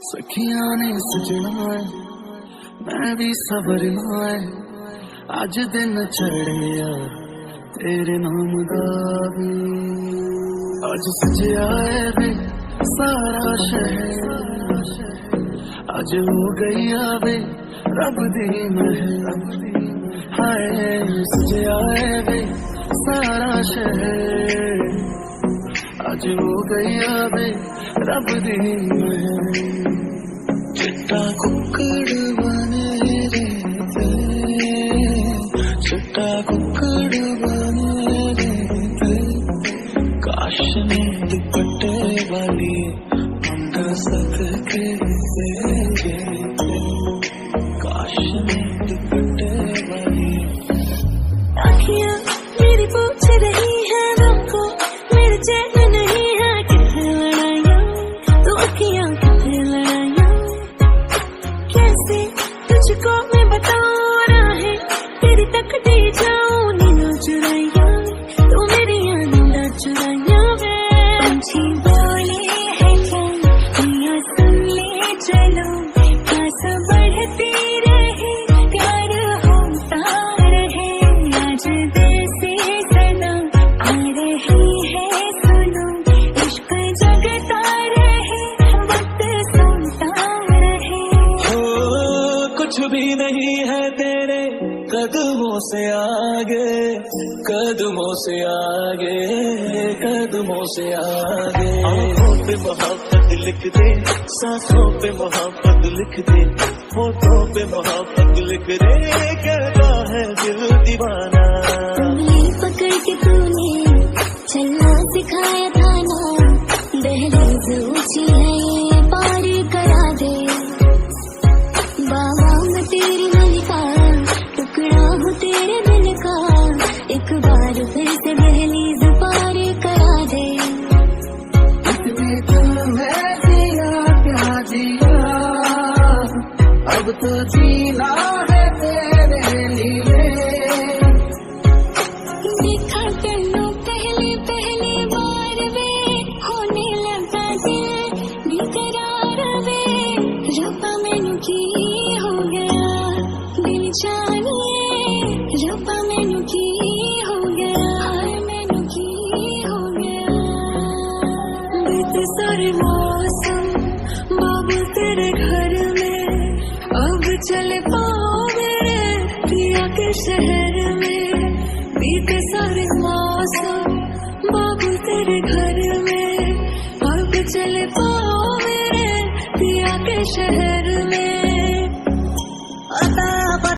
सखियां ने सजना है मैं भी सवरना है अज दिन चढ़िया तेरे नाम दा भी अज सजया है वे सारा शहर अज हो गई वे रब दी महल हाय सजया है वे सारा शहर अज हो गई वे रब दी महल चिट्टा कुक्कड़ बने रे चिट्टा कुक्कड़ बने रे काश ने दुपट्टे वाली हम सक के काश ने दुपट्टे वाली आँखियाँ मेरी पूछ रही है हमको मेरे चैन नहीं है कितने लड़ाइयाँ तो आँखियाँ कितने लड़ाइयाँ कैसे तुझको मैं बताऊँ राहें तेरी तकती जाऊँ नींद चुराइयाँ तू मेरी नींद चुराइयाँ वे पंछी बोले है क्या दुनिया सुन ले चलो पास बढ़ती रहे प्यार होता रहे आज देसी सनम आ रही है सुनो इश्क जगता रहे वक्त सुनता रहे कुछ भी नहीं है तेरे कदमों से आगे कदमों से आगे कदमों से आगे आँखों पे मोहब्बत लिख दे सांसों पे मोहब्बत लिख दे होठों पे मोहब्बत लिख दे कहता है दिल दीवाना उंगली पकड़ के तूने चलना सिखाया था ना दहलीज ऊंची है ये पार करा दे बाबा मैं तेरी मलिका टुकड़ा हूँ तेरे दिल का एक बार फिर से दहलीज पार करा दे इतने दिल में जिया क्या जिया अब तो जीना है तेरे लिए देखा तेनू पहली पहली बार वे होने लगा दिल बेकरार वे रब्बा मैनू की हो गया दिल जानिए रब्बा मैनू की हो गया मैनू की हो गया बीत सारे मौसम बाबू तेरे घर में अब चले पाओगे पिया के शहर में बीते सारे मौसम बाबू तेरे घर में अब चले पाओगे पिया के शहर में